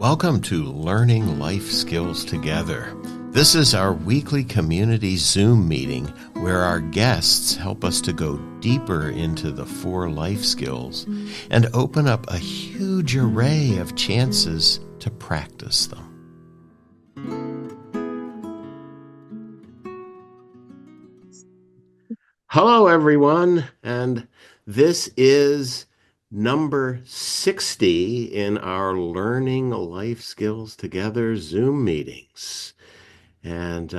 Welcome to Learning Life Skills Together. This is our weekly community Zoom meeting where our guests help us to go deeper into the 4 life skills and open up a huge array of chances to practice them. Hello, everyone, and this is number 60 in our Learning Life Skills Together Zoom meetings. And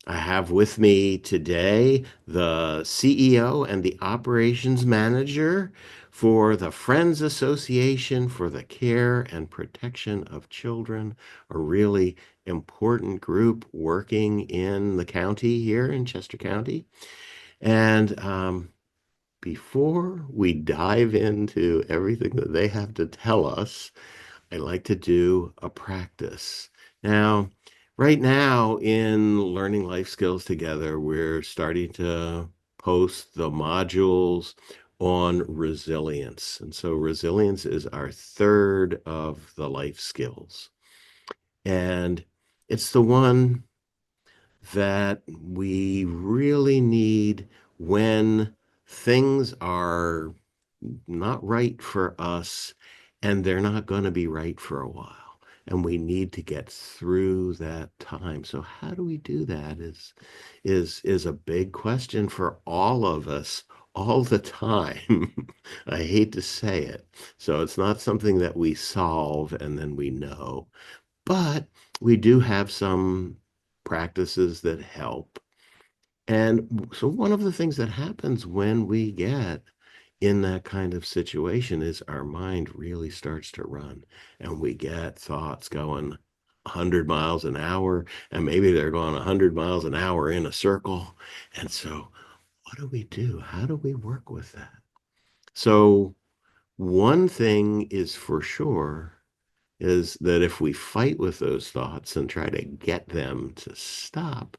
I have with me today the CEO and the operations manager for the Friends Association for the Care and Protection of Children, a really important group working in the county here in Chester County. And before we dive into everything that they have to tell us, I like to do a practice. Now, right now in Learning Life Skills Together, we're starting to post the modules on resilience. And so resilience is our third of the life skills. And it's the one that we really need when things are not right for us and they're not going to be right for a while. And we need to get through that time. So how do we do that is a big question for all of us all the time. I hate to say it. So it's not something that we solve and then we know. But we do have some practices that help. And so one of the things that happens when we get in that kind of situation is our mind really starts to run and we get thoughts going 100 miles an hour, and maybe they're going 100 miles an hour in a circle. And so what do we do? How do we work with that? So one thing is for sure is that if we fight with those thoughts and try to get them to stop,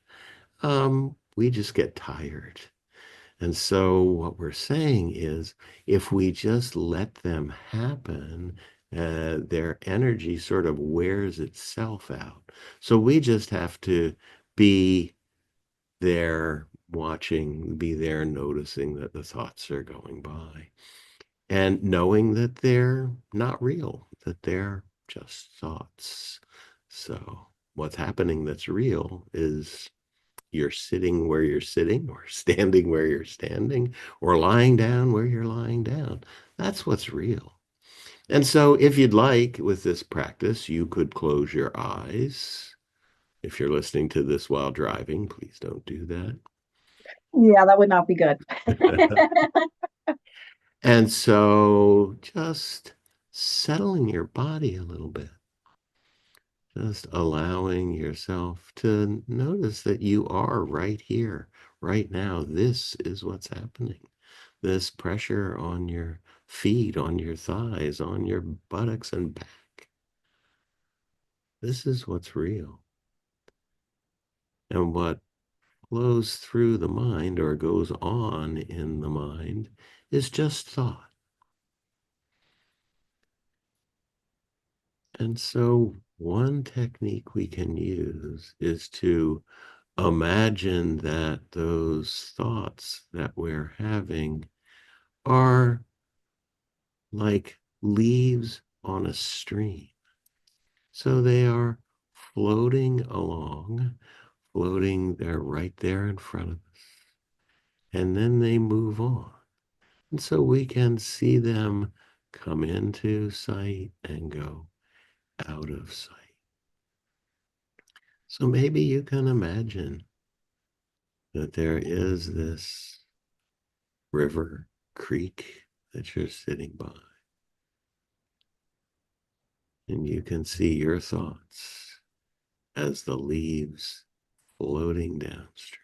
we just get tired. And so what we're saying is if we just let them happen, their energy sort of wears itself out. So we just have to be there watching, be there noticing that the thoughts are going by and knowing that they're not real, that they're just thoughts. So what's happening that's real is you're sitting where you're sitting, or standing where you're standing, or lying down where you're lying down. That's what's real. And so if you'd like, with this practice, you could close your eyes. If you're listening to this while driving, please don't do that. Yeah, that would not be good. And so just settling your body a little bit. Just allowing yourself to notice that you are right here, right now. This is what's happening. This pressure on your feet, on your thighs, on your buttocks and back. This is what's real. And what flows through the mind or goes on in the mind is just thought. And so one technique we can use is to imagine that those thoughts that we're having are like leaves on a stream. So they are floating along, floating there right there in front of us. And then they move on. And so we can see them come into sight and go out of sight. So maybe you can imagine that there is this river, creek that you're sitting by. And you can see your thoughts as the leaves floating downstream.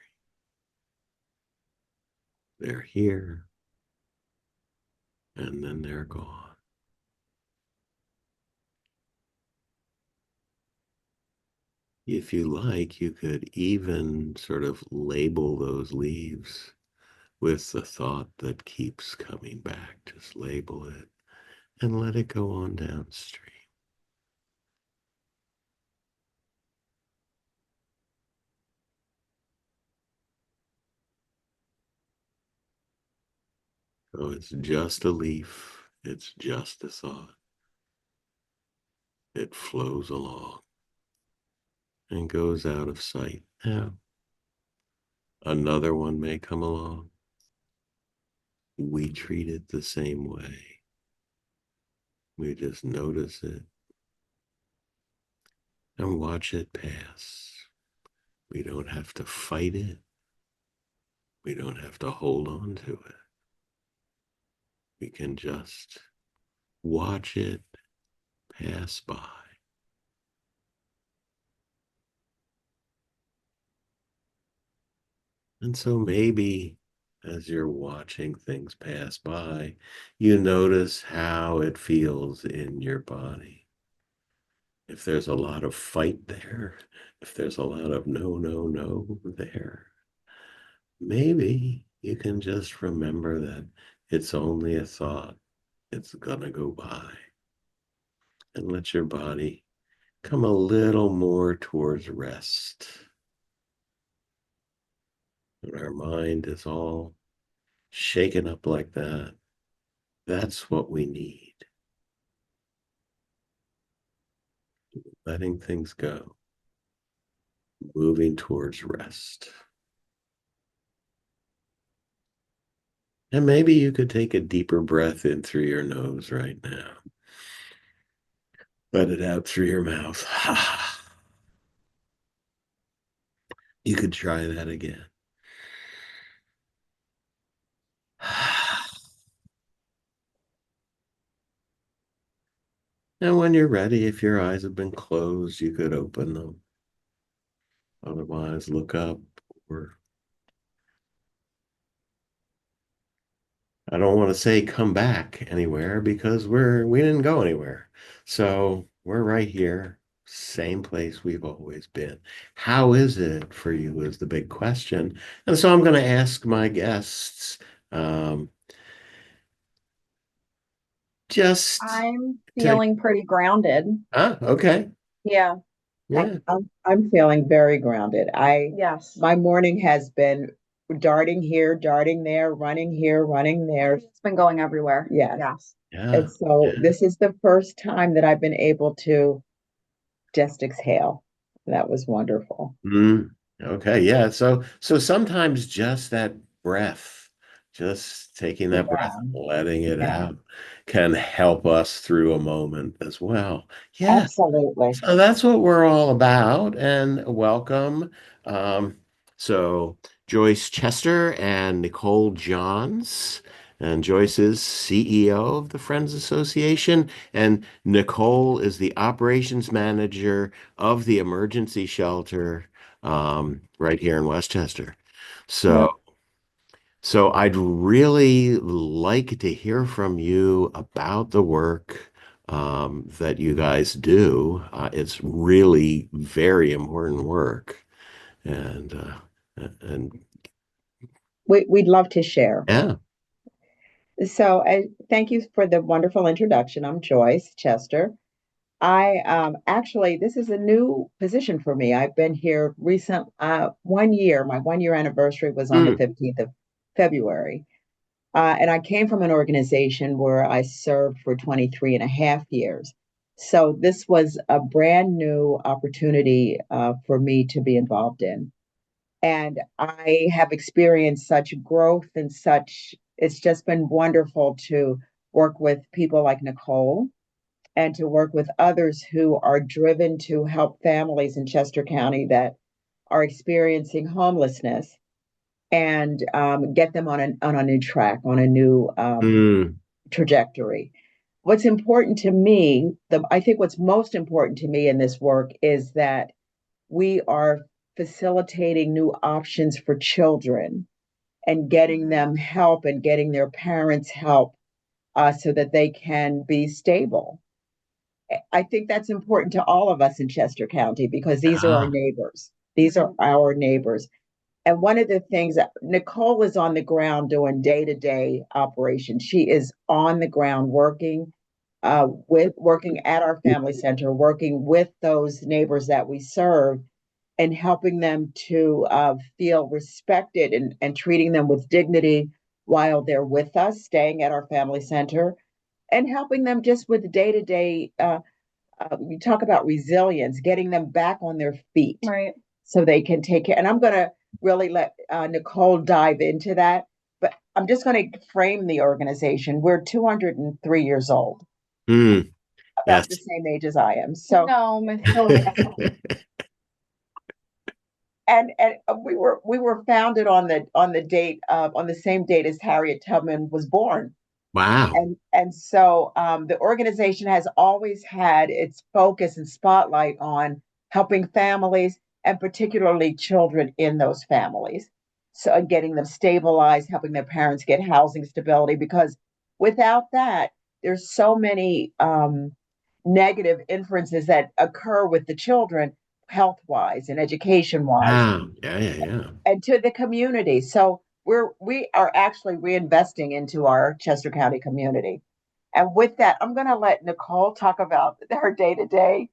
They're here and then they're gone. If you like, you could even sort of label those leaves with the thought that keeps coming back. Just label it and let it go on downstream. So it's just a leaf. It's just a thought. It flows along and goes out of sight. Yeah. Another one may come along. We treat it the same way. We just notice it and watch it pass. We don't have to fight it. We don't have to hold on to it. We can just watch it pass by. And so maybe as you're watching things pass by, you notice how it feels in your body. If there's a lot of fight there, if there's a lot of no, no, no there, maybe you can just remember that it's only a thought. It's gonna go by, and let your body come a little more towards rest. When our mind is all shaken up like that, that's what we need. Letting things go, moving towards rest. And maybe you could take a deeper breath in through your nose right now. Let it out through your mouth. You could try that again. And when you're ready, if your eyes have been closed, you could open them. Otherwise, look up, or I don't want to say come back anywhere because we didn't go anywhere. So we're right here, same place we've always been. How is it for you is the big question. And so I'm going to ask my guests um, just I'm to, feeling pretty grounded. okay. Yeah. Yeah. I'm feeling very grounded. Yes. My morning has been darting here, darting there, running here, running there. It's been going everywhere. Yes. Yes. Yeah. And so Yeah. this is the first time that I've been able to just exhale. That was wonderful. Mm, okay, yeah. So sometimes just that breath, just taking that breath, Yeah. letting it Yeah. out can help us through a moment as well. Yeah. Absolutely. So that's what we're all about. And welcome. Um, so Joyce Chester and Nicole Johns. And Joyce is CEO of the Friends Association, and Nicole is the operations manager of the emergency shelter right here in Westchester. Yeah. So I'd really like to hear from you about the work that you guys do. It's really very important work, and We'd love to share. yeah. So thank you for the wonderful introduction. I'm Joyce Chester. I actually, this is a new position for me. I've been here recent 1 year. My 1 year anniversary was on the Mm, 15th of February. And I came from an organization where I served for 23 and a half years. So this was a brand new opportunity for me to be involved in. And I have experienced such growth and such, it's just been wonderful to work with people like Nicole and to work with others who are driven to help families in Chester County that are experiencing homelessness and get them on a new track, on a new mm, trajectory. What's important to me, I think what's most important to me in this work is that we are facilitating new options for children and getting them help and getting their parents help so that they can be stable. I think that's important to all of us in Chester County because these are our ah, neighbors. These are our neighbors. And one of the things that Nicole is on the ground doing day to day operations, she is on the ground working working at our family center, working with those neighbors that we serve, and helping them to feel respected and treating them with dignity while they're with us, staying at our family center, and helping them just with day-to-day. You talk about resilience, getting them back on their feet, Right. so they can take care. And I'm going to really let Nicole dive into that, but I'm just going to frame the organization. We're 203 years old, Mm, about the yes. same age as I am. So No, Miss Joyce. and we were founded on the date on the same date as Harriet Tubman was born. Wow. And so the organization has always had its focus and spotlight on helping families, and particularly children in those families. So getting them stabilized, helping their parents get housing stability, because without that, there's so many negative inferences that occur with the children, health wise and education wise, Wow. Yeah, yeah, yeah. and to the community. So we are actually reinvesting into our Chester County community. And with that, I'm going to let Nicole talk about her day-to-day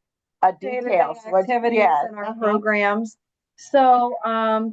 Day-to-day details. activities Yeah. and our programs. So,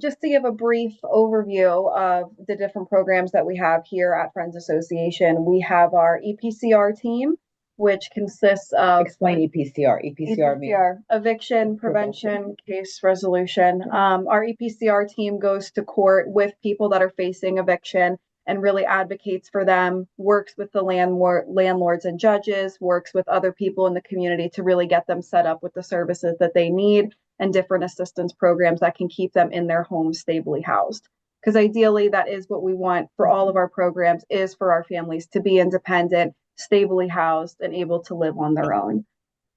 just to give a brief overview of the different programs that we have here at Friends Association, we have our EPCR team, which consists of Explain EPCR. EPCR means EPCR, eviction prevention, case resolution. Our EPCR team goes to court with people that are facing eviction and really advocates for them, works with the landlords and judges, works with other people in the community to really get them set up with the services that they need and different assistance programs that can keep them in their homes stably housed. Because ideally, that is what we want for all of our programs, is for our families to be independent, stably housed, and able to live on their own.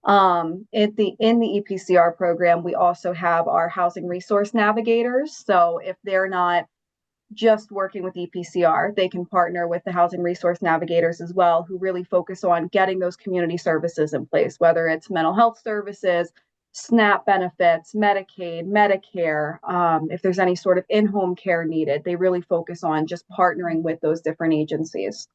In the EPCR program, we also have our housing resource navigators. So if they're not just working with EPCR, they can partner with the housing resource navigators as well, who really focus on getting those community services in place, whether it's mental health services, SNAP benefits, Medicaid, Medicare. If there's any sort of in-home care needed, they really focus on just partnering with those different agencies.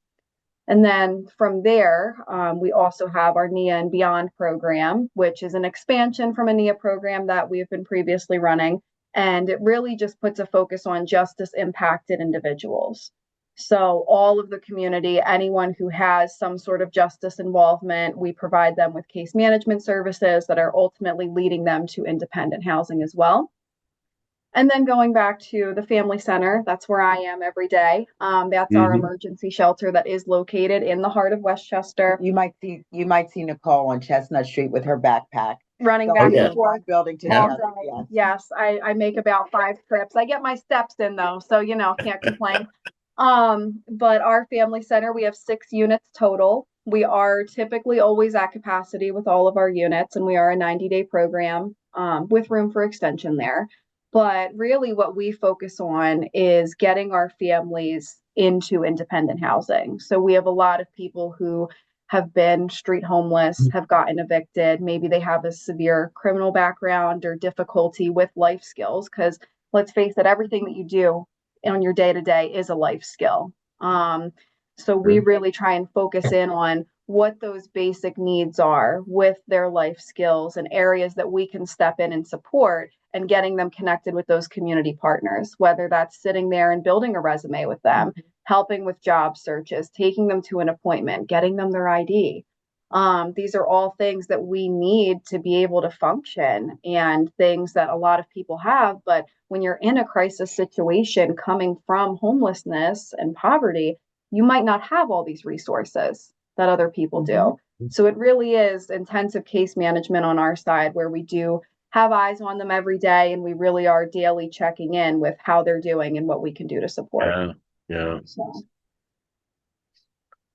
And then from there, we also have our NIA and Beyond program, which is an expansion from a NIA program that we've been previously running. And it really just puts a focus on justice impacted individuals. So, all of the community, anyone who has some sort of justice involvement, we provide them with case management services that are ultimately leading them to independent housing as well. And then going back to the family center, that's where I am every day. That's our Mhm. emergency shelter that is located in the heart of Westchester, you might see Nicole on Chestnut Street with her backpack, running going back yeah. and from forth one building to the all Yeah. other. day. Yes. Yes, I make about 5 trips. I get my steps in though, so can't complain. But our family center, we have 6 units total. We are typically always at capacity with all of our units, and we are a 90-day program with room for extension there. But really, what we focus on is getting our families into independent housing. So we have a lot of people who have been street homeless, have gotten evicted. Maybe they have a severe criminal background or difficulty with life skills. Because let's face it, everything that you do on your day to day is a life skill. So we really try and focus in on what those basic needs are with their life skills and areas that we can step in and support, and getting them connected with those community partners, whether that's sitting there and building a resume with them, helping with job searches, taking them to an appointment, getting them their ID. These are all things that we need to be able to function, and things that a lot of people have. But when you're in a crisis situation coming from homelessness and poverty, you might not have all these resources that other people do. So it really is intensive case management on our side, where we do have eyes on them every day, and we really are daily checking in with how they're doing and what we can do to support. Yeah. Yeah. So,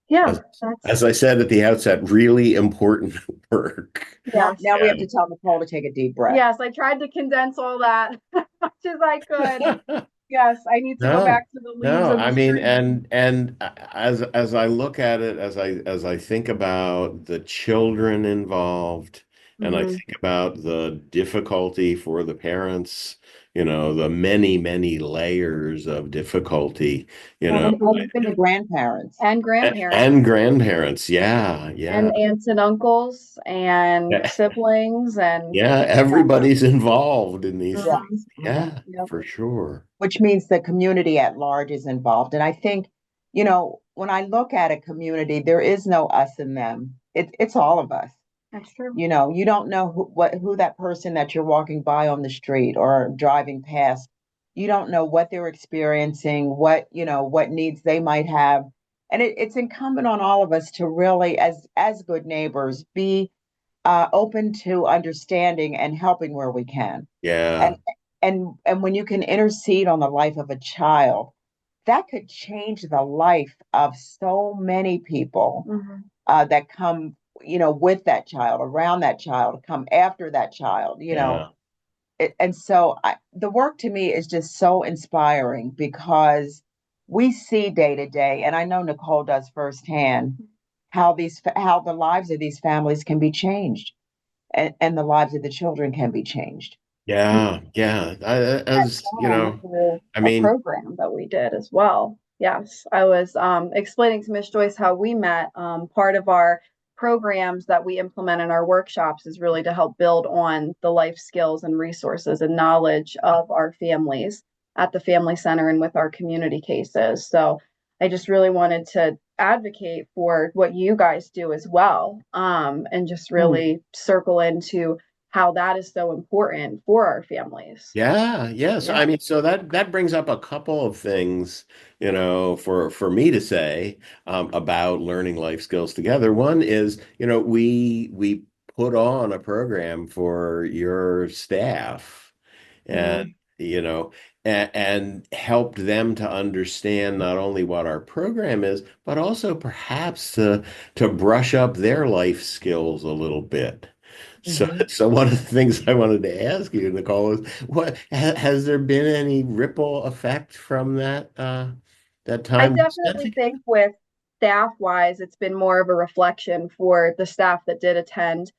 yeah, As, that's as I said at the outset, really important work. Now we have Yeah. to tell Nicole to take a deep breath. yes, I tried to condense all that as much as I could. Yes, I need to go No, back to the leaves no. and I the mean, stream. and as I look at it, as I think about the children involved, and I Mm-hmm. think about the difficulty for the parents, the many, many layers of difficulty, you know, And even the grandparents. And grandparents. and grandparents. Yeah, And yeah. aunts and uncles and Yeah, siblings and yeah, everybody's involved in these Yeah. Mhm. things. Yeah, Yep. for sure. Which means the community at large is involved. And I think when I look at a community, there is no us and them. It's all of us. That's true. You don't know who that person that you're walking by on the street or driving past, you don't know what they're experiencing, what needs they might have. And it's incumbent on all of us to really, as good neighbors, be open to understanding and helping where we can. Yeah. And and when you can intercede on the life of a child, that could change the life of so many people that come, with that child, around that child, come after that child, Yeah. and so the work to me is just so inspiring because we see day to day, and I know Nicole does firsthand how the lives of these families can be changed, and the lives of the children can be changed. Yeah. Yeah. As you Done know, through I a mean, program that we did as well. Yes, I was explaining to Miss Joyce how we met. Part of our programs that we implement in our workshops is really to help build on the life skills and resources and knowledge of our families at the family center and with our community cases. So I just really wanted to advocate for what you guys do as well, and just Mm. really circle into how that is so important for our families. yeah, yes. Yeah. I mean, so that brings up a couple of things, for me to say about learning life skills together. One is, we put on a program for your staff, and Mhm. and helped them to understand not only what our program is, but also perhaps to brush up their life skills a little bit. So, Mhm. so one of the things I wanted to ask you, Nicole, is has there been any ripple effect from that I time we spent definitely together? think with staff wise, it's been more of a reflection for the staff that did attend,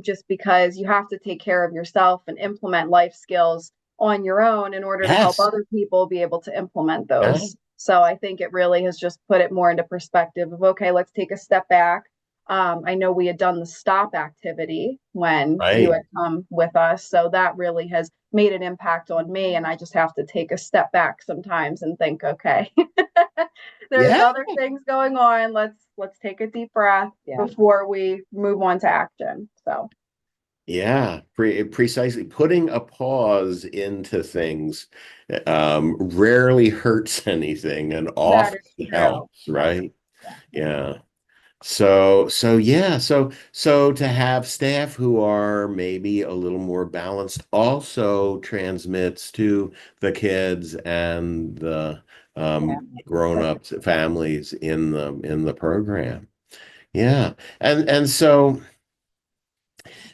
just because you have to take care of yourself and implement life skills on your own in order to help Yes. other people be able to implement Yeah. those. So I think it really has just put it more into perspective of, okay, let's take a step back. I know we had done the stop activity when you Right. had come with us. So that really has made an impact on me. And I just have to take a step back sometimes and think, okay, there's Yeah. other things going on. Let's take a deep breath Yeah. before we move on to action. So Yeah. Precisely. Putting a pause into things rarely hurts anything and that often is true. helps, Yes. right? Yeah. So yeah, so to have staff who are maybe a little more balanced also transmits to the kids and the Yeah. grown-ups families in the program. Yeah. And so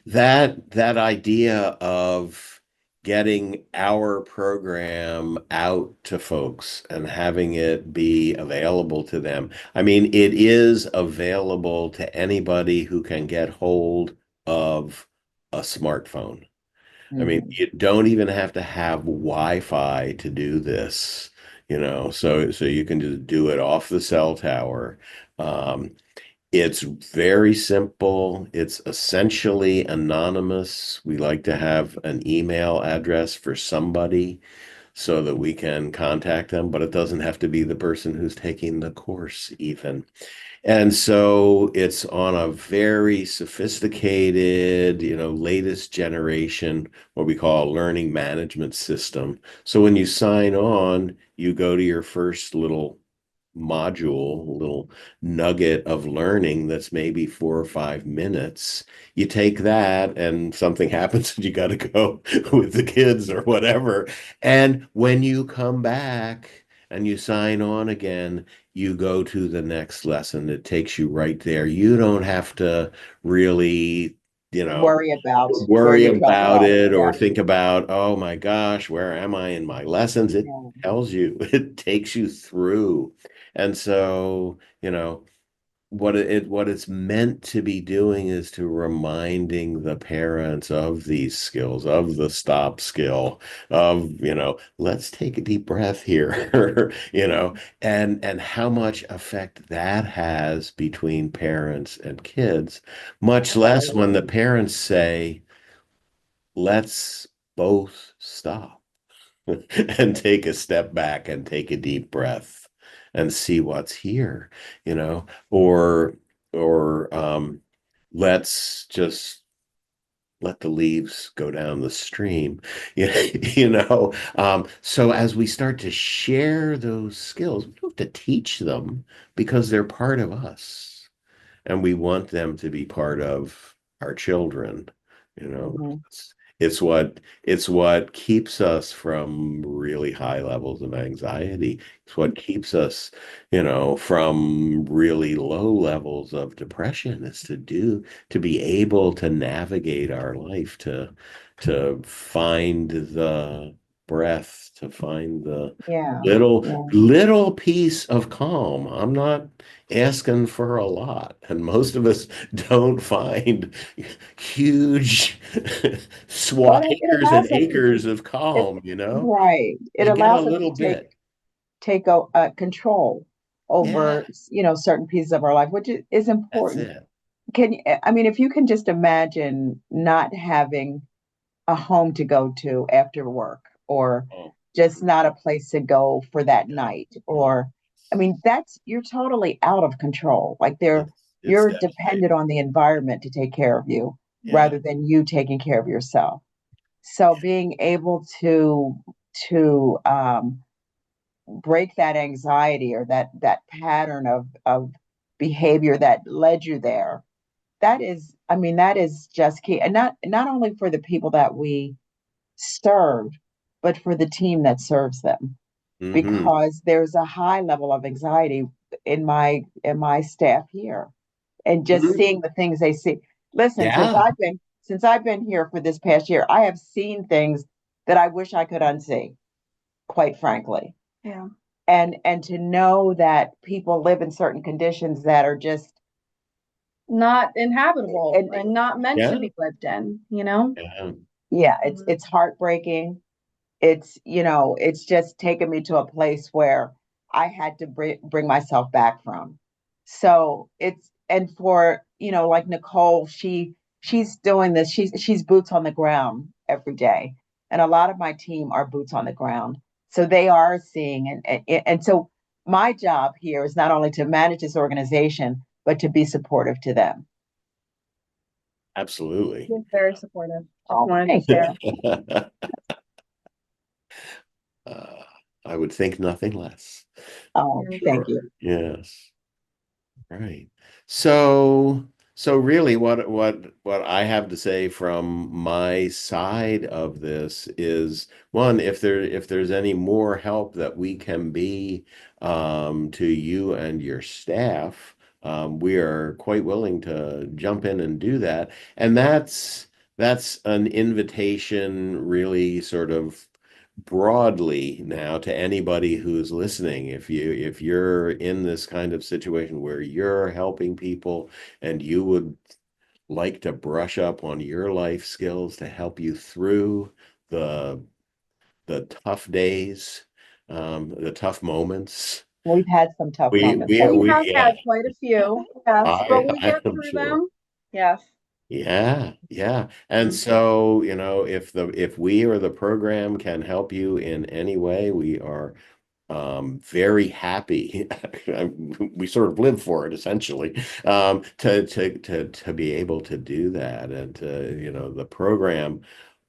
that idea of getting our program out to folks and having it be available to them. I mean, it is available to anybody who can get hold of a smartphone. I mean, Mhm. you don't even have to have Wi-Fi to do this, so you can just do it off the cell tower. Um, it's very simple. It's essentially anonymous. We like to have an email address for somebody so that we can contact them, but it doesn't have to be the person who's taking the course, even. And so it's on a very sophisticated, latest generation, what we call a learning management system. So when you sign on, you go to your first little module, a little nugget of learning that's maybe 4 or 5 minutes. You take that and something happens and you got to go with the kids or whatever. And when you come back and you sign on again, you go to the next lesson. It takes you right there. You don't have to really, you know, Worry about where worry you dropped about off. it or Yeah. think about, oh my gosh, where am I in my lessons? It Yeah. tells you, it takes you through. And so, what it's meant to be doing is to reminding the parents of these skills, of the stop skill, of, let's take a deep breath here, and how much effect that has between parents and kids, much less when the parents say, let's both stop and take a step back and take a deep breath. and see what's here, or let's just let the leaves go down the stream. So as we start to share those skills, we don't have to teach them because they're part of us, and we want them to be part of our children. You know, Mhm. it's what keeps us from really high levels of anxiety. It's what keeps us, from really low levels of depression. Is to be able to navigate our life, to find the breath, to find the Yeah, little yeah. little piece of calm. I'm not asking for a lot. And most of us don't find huge But it acres and allows us to acres of it, calm. right. It You get a allows us little to bit. take control Yeah, over, certain pieces of our life, which is that's important. it. I mean, if you can just imagine not having a home to go to after work, or Oh, just not a place to go for that yeah. night, Oh, or I mean, you're totally out of control. Like it's you're devastating. dependent on the environment to take care of you Yeah. rather than you taking care of yourself. So being able to break that anxiety, or that pattern of behavior that led you there, I mean, that is just key. And not only for the people that we serve, but for the team that serves them, Hmm. because there's a high level of anxiety in my staff here, and just Hmm. seeing the things they see. Listen, Yeah. since I've been here for this past year, I have seen things that I wish I could unsee, quite frankly. Yeah. And to know that people live in certain conditions that are just, Not inhabitable and and not meant to Yeah. be lived in, you know? Yeah. yeah, it's Mhm. it's heartbreaking. It's just taken me to a place where I had to bring myself back from. So and for, like Nicole, she's doing this. She's boots on the ground every day. And a lot of my team are boots on the ground. So they are seeing, and so my job here is not only to manage this organization, but to be supportive to them. Absolutely. He's very supportive. Just Oh, wanted to thank you. share. Uh, I would think nothing less. Oh, Yeah. thank Sure. you. Yes. Right. So really what I have to say from my side of this is, one, if there's any more help that we can be, to you and your staff, we are quite willing to jump in and do that. And that's an invitation, really, sort of broadly now, to anybody who's listening. If you're in this kind of situation where you're helping people and you would like to brush up on your life skills to help you through the the tough days, the tough moments, We've had some tough we moments, we We haven't have we? yeah, had quite a few, yes, but we I work am through sure. them. Yes. Yeah, yeah. And Mhm. so, if we or the program can help you in any way, we are very happy. We sort of live for it, essentially, to be able to do that. And the program,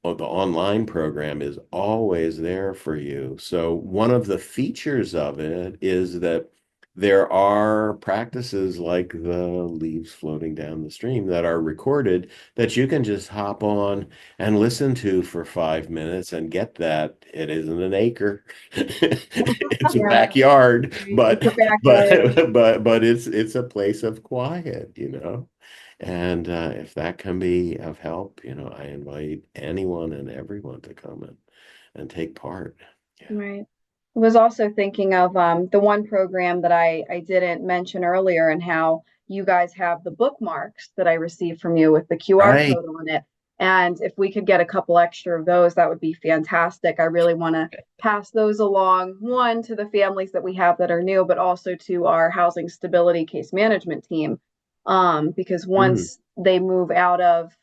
or the online program, is always there for you. So one of the features of it is that there are practices like the leaves floating down the stream that are recorded, that you can just hop on and listen to for 5 minutes and get that. It isn't an acre. It's a Yeah, backyard, it's a backyard. but it's a place of quiet. And if that can be of help, I invite anyone and everyone to come and take part. Yeah. Right. I was also thinking of the one program that I didn't mention earlier, and how you guys have the bookmarks that I received from you with the QR Right. code on it. And if we could get a couple extra of those, that would be fantastic. I really want to pass those along, one, to the families that we have that are new, but also to our housing stability case management team. Because Mm. once they move out of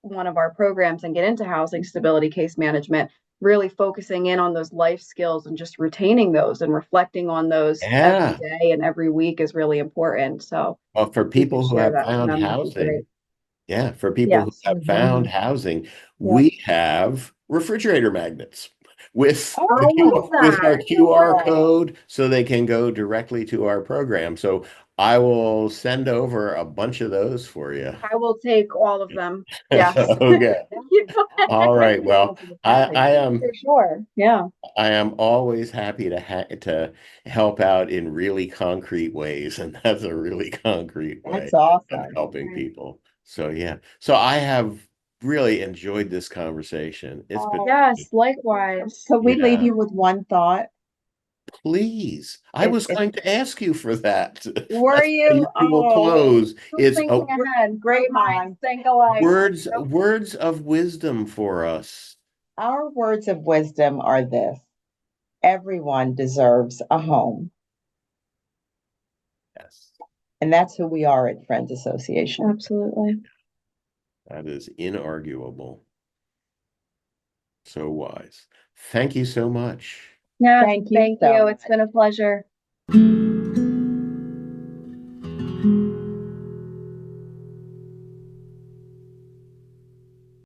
one of our programs and get into housing stability case management, really focusing in on those life skills and just retaining those and reflecting on those every Yeah. day and every week is really important. So Well, for we could people who share have that with found them. That'd be great. housing, yeah, for people who Yes. have found housing, Yeah. we have refrigerator magnets with Oh, I love with our that. QR code so they can go directly to our program. So I will send over a bunch of those for you. I will take all of them. Yes. Okay. Thank you. All right. Well, I am For sure. Yeah. I am always happy to help out in really concrete ways, and that's a really concrete way that's of awesome. helping people. So yeah. So I have really enjoyed this conversation. It's been, Yes, likewise. Could we leave yeah, you with one thought? please. I It, was it, going to ask you for that. were That's my you? usual Oh, close. Who's It's thinking ahead? Great minds think alike. words of wisdom for us. our words of wisdom are this: everyone deserves a home. Yes, And that's who we are at Friends Association. Absolutely. that is inarguable. So wise. Thank you so much. Yeah, Thank you thank so you. much. It's been a pleasure.